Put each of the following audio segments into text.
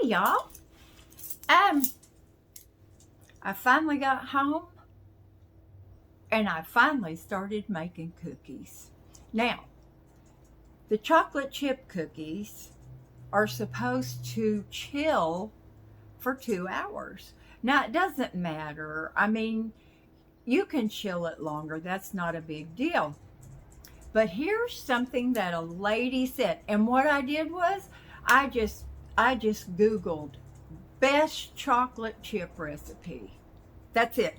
Hey y'all. I finally got home and I finally started making cookies. Now, the chocolate chip cookies are supposed to chill for 2 hours. Now, it doesn't matter. I mean, you can chill it longer. That's not a big deal. But here's something that a lady said. And what I did was I just Googled best chocolate chip recipe. That's it.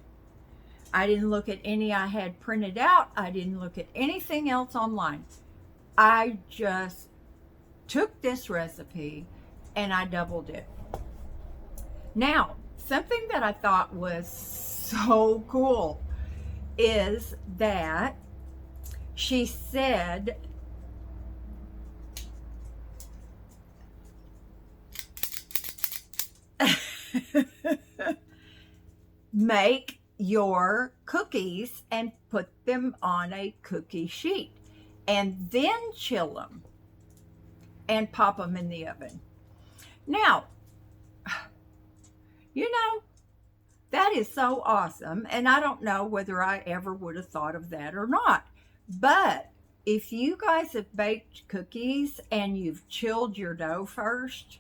I didn't look at any I had printed out. I didn't look at anything else online. I just took this recipe and I doubled it. Now, something that I thought was so cool is that she said make your cookies and put them on a cookie sheet and then chill them and pop them in the oven. Now, that is so awesome, and I don't know whether I ever would have thought of that or not. But if you guys have baked cookies and you've chilled your dough first,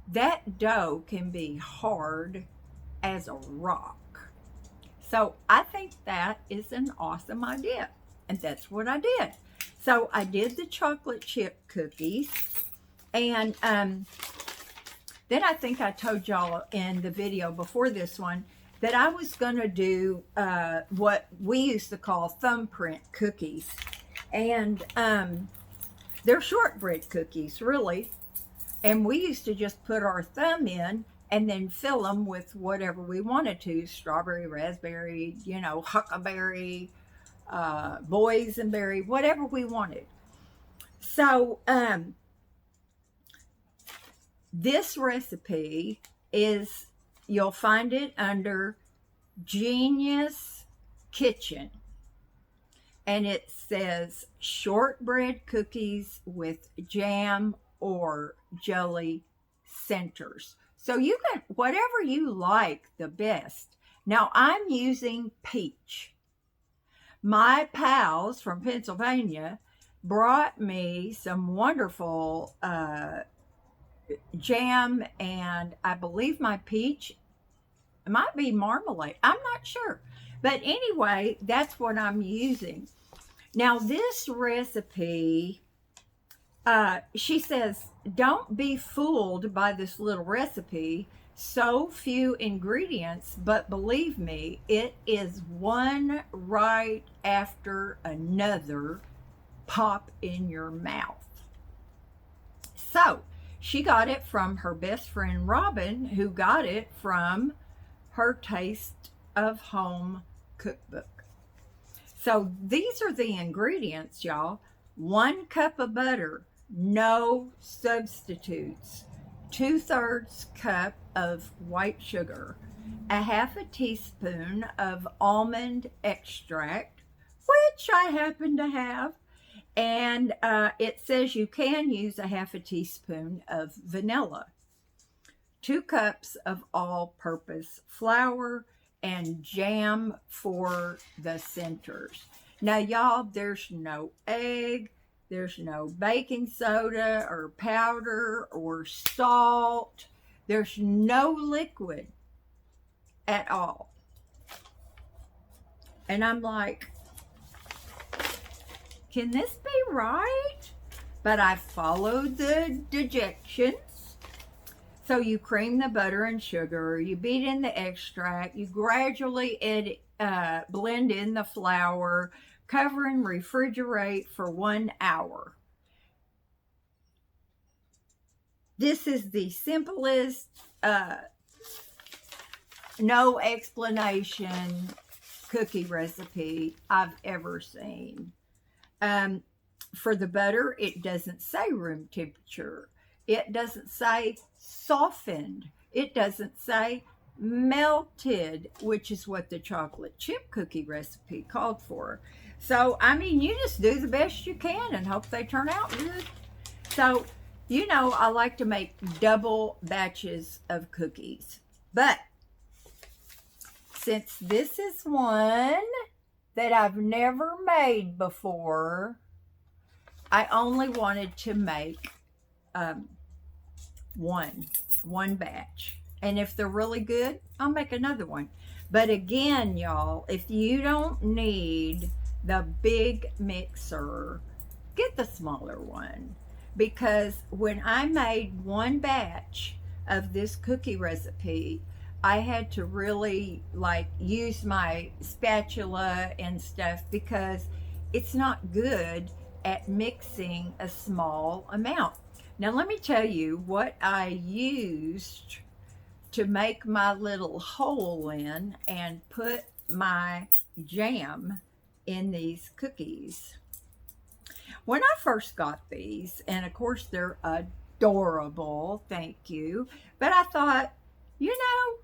that dough can be hard as a rock. So I think that is an awesome idea, and that's what I did. So I did the chocolate chip cookies, and then I think I told y'all in the video before this one that I was going to do what we used to call thumbprint cookies. And they're shortbread cookies, really. And we used to just put our thumb in and then fill them with whatever we wanted to. Strawberry, raspberry, huckleberry, boysenberry, whatever we wanted. So this recipe is, you'll find it under Genius Kitchen. And it says shortbread cookies with jam or jelly centers. So you can, whatever you like the best. Now I'm using peach. My pals from Pennsylvania brought me some wonderful jam, and I believe my peach, it might be marmalade. I'm not sure. But anyway, that's what I'm using. Now this recipe, she says, don't be fooled by this little recipe. So few ingredients, but believe me, it is one right after another pop in your mouth. So she got it from her best friend Robin, who got it from her Taste of Home cookbook. So these are the ingredients, y'all. 1 cup of butter, no substitutes. 2/3 cup of white sugar. 1/2 teaspoon of almond extract, which I happen to have. And it says you can use 1/2 teaspoon of vanilla. 2 cups of all-purpose flour and jam for the centers. Now, y'all, there's no egg, there's no baking soda or powder or salt. There's no liquid at all. And I'm like, can this be right? But I followed the directions. So you cream the butter and sugar, you beat in the extract, you gradually blend in the flour, cover and refrigerate for 1 hour. This is the simplest, no explanation cookie recipe I've ever seen. For the butter, it doesn't say room temperature. It doesn't say softened. It doesn't say melted, which is what the chocolate chip cookie recipe called for. So, I mean, you just do the best you can and hope they turn out good. So, You know, I like to make double batches of cookies. But since this is one that I've never made before, I only wanted to make um, one batch. And if they're really good, I'll make another one. But again, y'all, if you don't need the big mixer, get the smaller one. Because when I made one batch of this cookie recipe, I had to really like use my spatula and stuff because it's not good at mixing a small amount. Now, let me tell you what I used to make my little hole in and put my jam in these cookies. When I first got these, and of course they're adorable, thank you, but I thought, you know,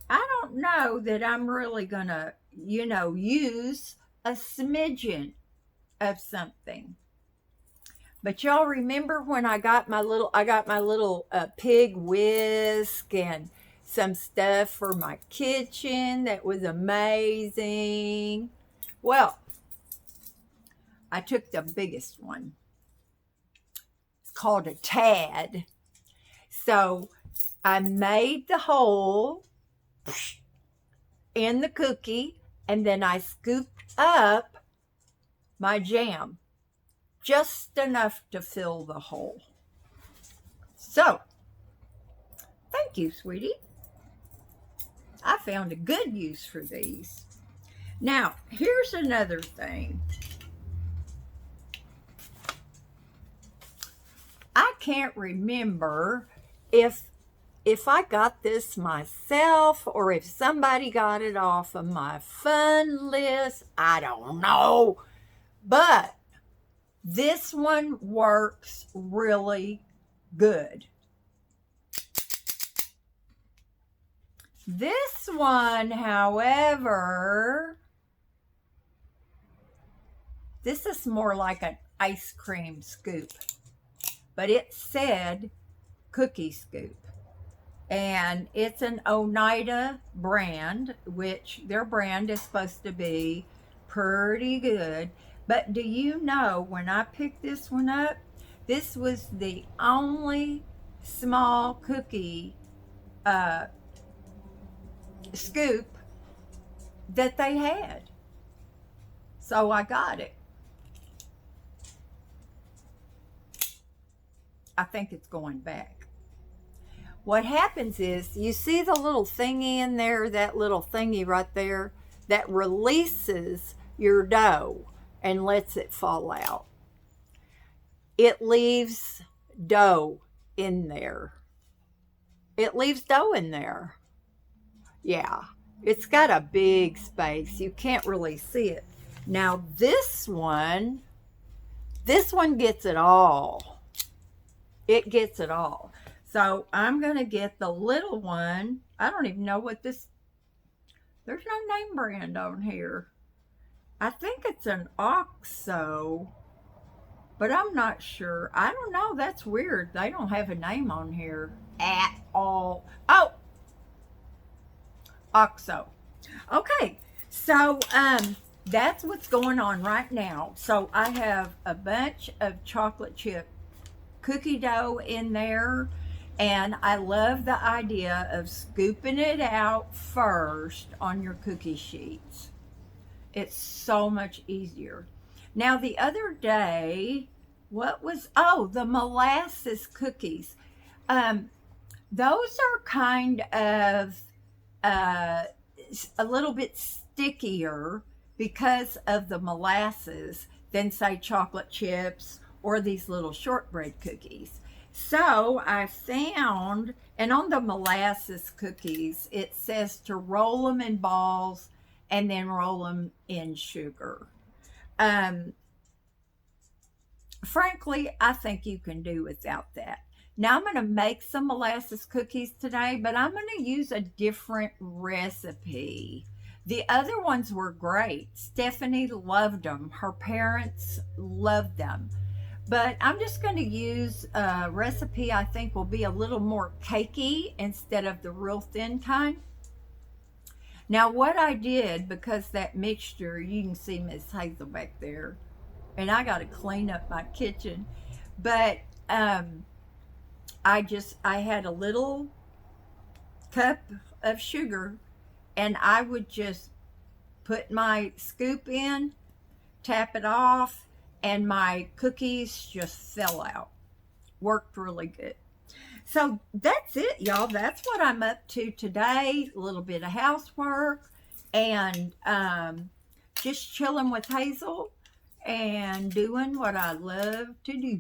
I don't know that I'm really gonna, use a smidgen of something. But y'all remember when I got my little pig whisk and some stuff for my kitchen that was amazing. Well, I took the biggest one. It's called a tad. So I made the hole in the cookie and then I scooped up my jam just enough to fill the hole. So, thank you, sweetie. I found a good use for these. Now, here's another thing. I can't remember if I got this myself or if somebody got it off of my fun list. I don't know. But this one works really good. This one, however, this is more like an ice cream scoop, but it said cookie scoop. And it's an Oneida brand, which their brand is supposed to be pretty good. But do you know, when I picked this one up, this was the only small cookie scoop that they had. So I got it. I think it's going back. What happens is, you see the little thingy in there, that little thingy right there, that releases your dough and lets it fall out. It leaves dough in there. It leaves dough in there. Yeah, it's got a big space. You can't really see it. Now this one gets it all. It gets it all. So I'm going to get the little one. I don't even know what this, there's no name brand on here. I think it's an OXO, but I'm not sure. I don't know. That's weird. They don't have a name on here at all. Oh, OXO. Okay, so that's what's going on right now. So I have a bunch of chocolate chip cookie dough in there, and I love the idea of scooping it out first on your cookie sheets. It's so much easier. Now the other day, the molasses cookies. Those are kind of a little bit stickier because of the molasses than, say, chocolate chips or these little shortbread cookies. So I found, and on the molasses cookies, it says to roll them in balls and then roll them in sugar. Frankly, I think you can do without that. Now I'm going to make some molasses cookies today, but I'm going to use a different recipe. The other ones were great. Stephanie loved them. Her parents loved them. But I'm just going to use a recipe I think will be a little more cakey instead of the real thin kind. Now what I did, because that mixture, you can see Miss Hazel back there, and I got to clean up my kitchen. But um, I had a little cup of sugar, and I would just put my scoop in, tap it off, and my cookies just fell out. Worked really good. So that's it, y'all. That's what I'm up to today. A little bit of housework and just chilling with Hazel and doing what I love to do.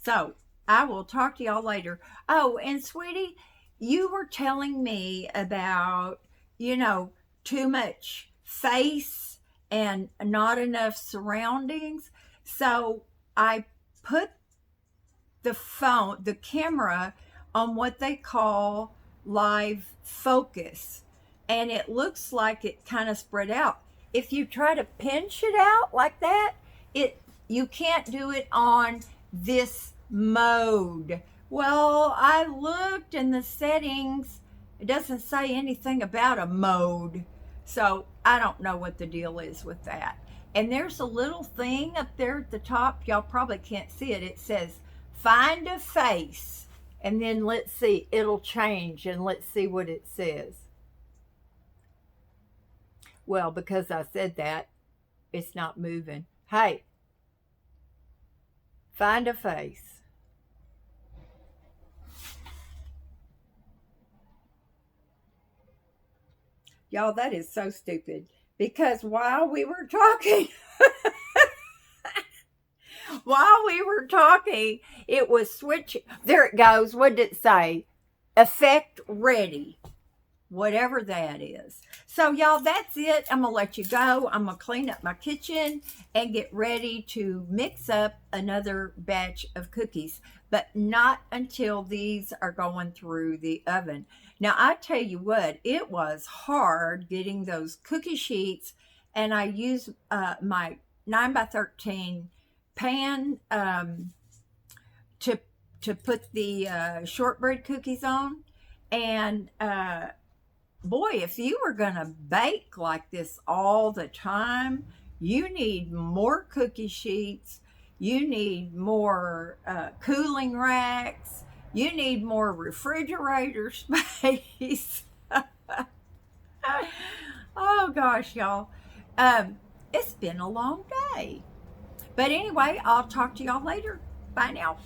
So I will talk to y'all later. Oh, and sweetie, you were telling me about, you know, too much face and not enough surroundings. So I put the camera on what they call live focus, and it looks like it kind of spread out. If you try to pinch it out like that, you can't do it on this mode. Well, I looked in the settings, it doesn't say anything about a mode, so I don't know what the deal is with that. And there's a little thing up there at the top, y'all probably can't see it. It says find a face, and then let's see, it'll change, and let's see what it says. Well, because I said that, it's not moving. Hey, find a face. Y'all, that is so stupid, because while we were talking, it was switching. There it goes. What did it say? Effect ready. Whatever that is. So, y'all, that's it. I'm going to let you go. I'm going to clean up my kitchen and get ready to mix up another batch of cookies, but not until these are going through the oven. Now, I tell you what, it was hard getting those cookie sheets, and I use my 9x13 pan to put the shortbread cookies on. And boy, if you were going to bake like this all the time, you need more cookie sheets. You need more cooling racks. You need more refrigerator space. Oh gosh, y'all. It's been a long day. But anyway, I'll talk to y'all later. Bye now.